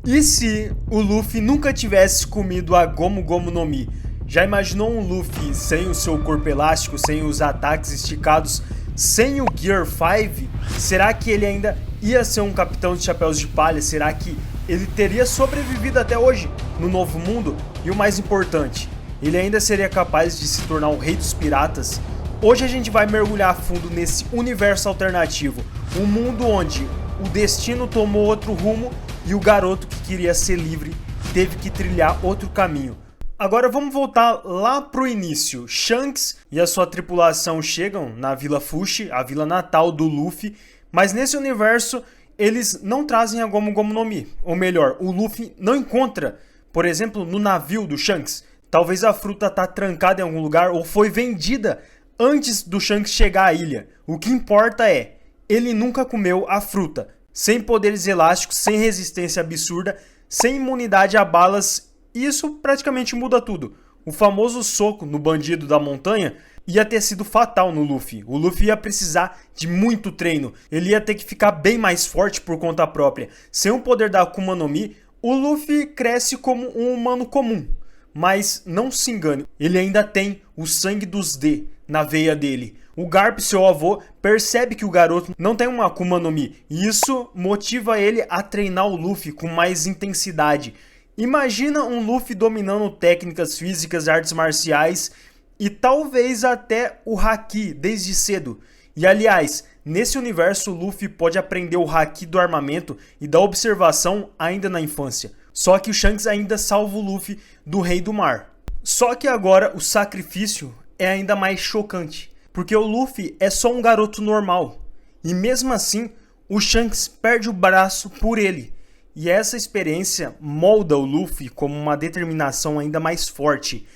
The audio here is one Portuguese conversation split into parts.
E se o Luffy nunca tivesse comido a Gomu Gomu no Mi? Já imaginou um Luffy sem o seu corpo elástico, sem os ataques esticados, sem o Gear 5? Será que ele ainda ia ser um capitão de chapéus de palha? Será que ele teria sobrevivido até hoje no novo mundo? E o mais importante, ele ainda seria capaz de se tornar o rei dos piratas? Hoje a gente vai mergulhar a fundo nesse universo alternativo, um mundo onde o destino tomou outro rumo e o garoto que queria ser livre teve que trilhar outro caminho. Agora vamos voltar lá pro início. Shanks e a sua tripulação chegam na Vila Fushi, a vila natal do Luffy, mas nesse universo eles não trazem a Gomu Gomu no Mi. Ou melhor, o Luffy não encontra, por exemplo, no navio do Shanks. Talvez a fruta tá trancada em algum lugar ou foi vendida antes do Shanks chegar à ilha. O que importa é, ele nunca comeu a fruta. Sem poderes elásticos, sem resistência absurda, sem imunidade a balas, isso praticamente muda tudo. O famoso soco no bandido da montanha ia ter sido fatal no Luffy. O Luffy ia precisar de muito treino, ele ia ter que ficar bem mais forte por conta própria. Sem o poder da Akuma no Mi, o Luffy cresce como um humano comum. Mas não se engane, ele ainda tem o sangue dos D na veia dele. O Garp, seu avô, percebe que o garoto não tem uma Akuma no Mi, e isso motiva ele a treinar o Luffy com mais intensidade. Imagina um Luffy dominando técnicas físicas, artes marciais e talvez até o Haki desde cedo. E aliás, nesse universo o Luffy pode aprender o Haki do armamento e da observação ainda na infância. Só que o Shanks ainda salva o Luffy do Rei do Mar. Só que agora o sacrifício é ainda mais chocante, porque o Luffy é só um garoto normal. E mesmo assim, o Shanks perde o braço por ele. E essa experiência molda o Luffy como uma determinação ainda mais forte.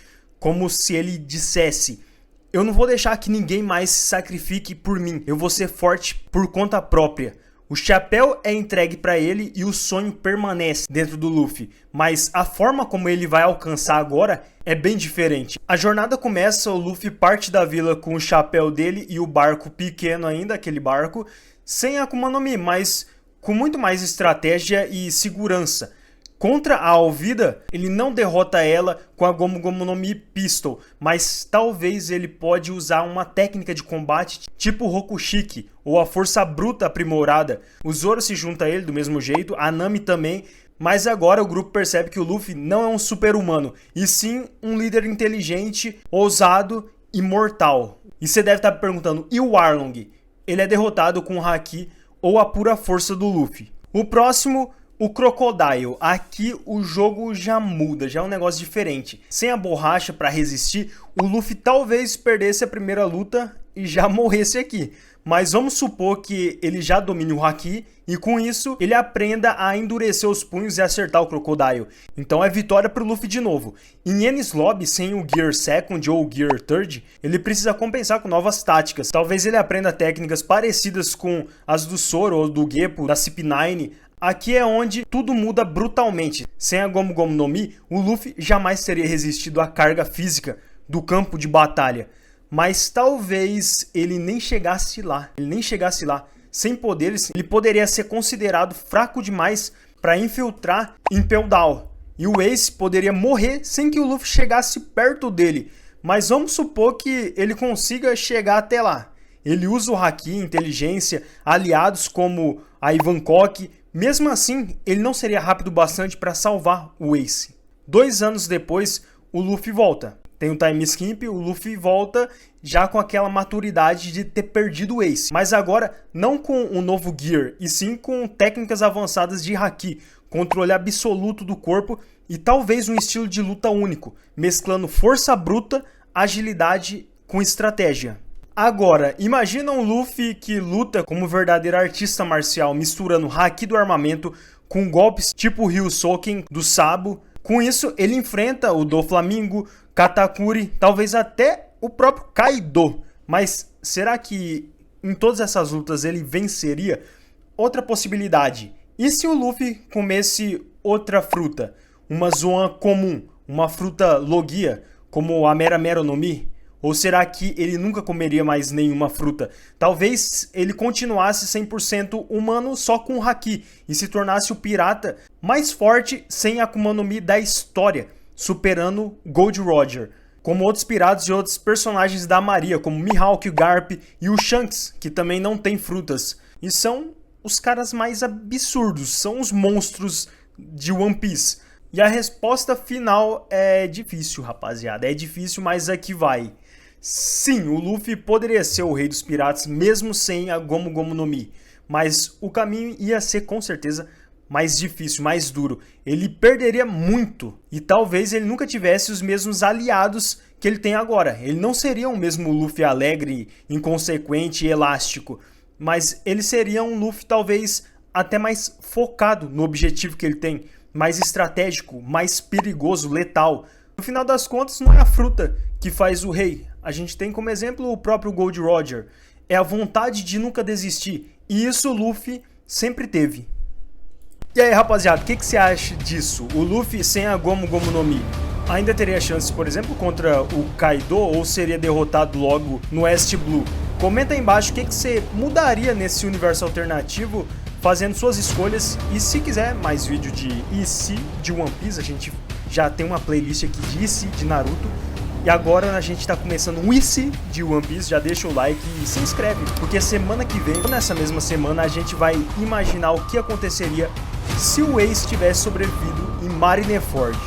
Como se ele dissesse: eu não vou deixar que ninguém mais se sacrifique por mim. Eu vou ser forte por conta própria. O chapéu é entregue para ele e o sonho permanece dentro do Luffy, mas a forma como ele vai alcançar agora é bem diferente. A jornada começa, o Luffy parte da vila com o chapéu dele e o barco pequeno ainda, aquele barco, sem Akuma no Mi, mas com muito mais estratégia e segurança. Contra a Alvida, ele não derrota ela com a Gomu Gomu no Mi Pistol, mas talvez ele pode usar uma técnica de combate tipo Rokushiki, ou a força bruta aprimorada. O Zoro se junta a ele do mesmo jeito, a Nami também, mas agora o grupo percebe que o Luffy não é um super-humano, e sim um líder inteligente, ousado e mortal. E você deve estar perguntando, e o Arlong? Ele é derrotado com o Haki ou a pura força do Luffy. O próximo, o Crocodile. Aqui o jogo já muda, já é um negócio diferente. Sem a borracha para resistir, o Luffy talvez perdesse a primeira luta e já morresse aqui. Mas vamos supor que ele já domine o Haki e com isso ele aprenda a endurecer os punhos e acertar o Crocodile. Então é vitória pro Luffy de novo. Em Enies Lobby, sem o Gear Second ou o Gear Third, ele precisa compensar com novas táticas. Talvez ele aprenda técnicas parecidas com as do Zoro ou do Geppo, da CP9. Aqui é onde tudo muda brutalmente. Sem a Gomu Gomu no Mi, o Luffy jamais teria resistido à carga física do campo de batalha. Mas talvez ele nem chegasse lá. Sem poderes, ele poderia ser considerado fraco demais para infiltrar Impel Down. E o Ace poderia morrer sem que o Luffy chegasse perto dele. Mas vamos supor que ele consiga chegar até lá. Ele usa o Haki, inteligência, aliados como a Ivankov. Mesmo assim, ele não seria rápido bastante para salvar o Ace. 2 anos depois, o Luffy volta. Tem um time skip, o Luffy volta já com aquela maturidade de ter perdido o Ace. Mas agora, não com um novo Gear, e sim com técnicas avançadas de Haki, controle absoluto do corpo e talvez um estilo de luta único, mesclando força bruta, agilidade com estratégia. Agora, imagina um Luffy que luta como um verdadeiro artista marcial, misturando Haki do armamento com golpes tipo Ryusoken do Sabo. Com isso, ele enfrenta o Doflamingo, Katakuri, talvez até o próprio Kaido. Mas será que em todas essas lutas ele venceria? Outra possibilidade. E se o Luffy comesse outra fruta? Uma Zoan comum, uma fruta Logia, como a Mera Mera no Mi? Ou será que ele nunca comeria mais nenhuma fruta? Talvez ele continuasse 100% humano só com o Haki e se tornasse o pirata mais forte sem Akuma no Mi da história, superando Gold Roger. Como outros piratas e outros personagens da Maria, como Mihawk, o Garp e o Shanks, que também não tem frutas. E são os caras mais absurdos, são os monstros de One Piece. E a resposta final é difícil, rapaziada. É difícil, mas aqui vai. Sim, o Luffy poderia ser o rei dos piratas mesmo sem a Gomu Gomu no Mi. Mas o caminho ia ser com certeza mais difícil, mais duro. Ele perderia muito e talvez ele nunca tivesse os mesmos aliados que ele tem agora. Ele não seria o mesmo Luffy alegre, inconsequente e elástico. Mas ele seria um Luffy talvez até mais focado no objetivo que ele tem. Mais estratégico, mais perigoso, letal. No final das contas, não é a fruta que faz o rei. A gente tem como exemplo o próprio Gold Roger. É a vontade de nunca desistir. E isso o Luffy sempre teve. E aí, rapaziada, o que você acha disso? O Luffy sem a Gomu Gomu no Mi ainda teria chances, por exemplo, contra o Kaido ou seria derrotado logo no West Blue? Comenta aí embaixo o que você mudaria nesse universo alternativo fazendo suas escolhas. E se quiser mais vídeo de e se de One Piece, a gente já tem uma playlist aqui de e se de Naruto. E agora a gente tá começando um e se de One Piece, já deixa o like e se inscreve, porque semana que vem, nessa mesma semana, a gente vai imaginar o que aconteceria se o Ace tivesse sobrevivido em Marineford.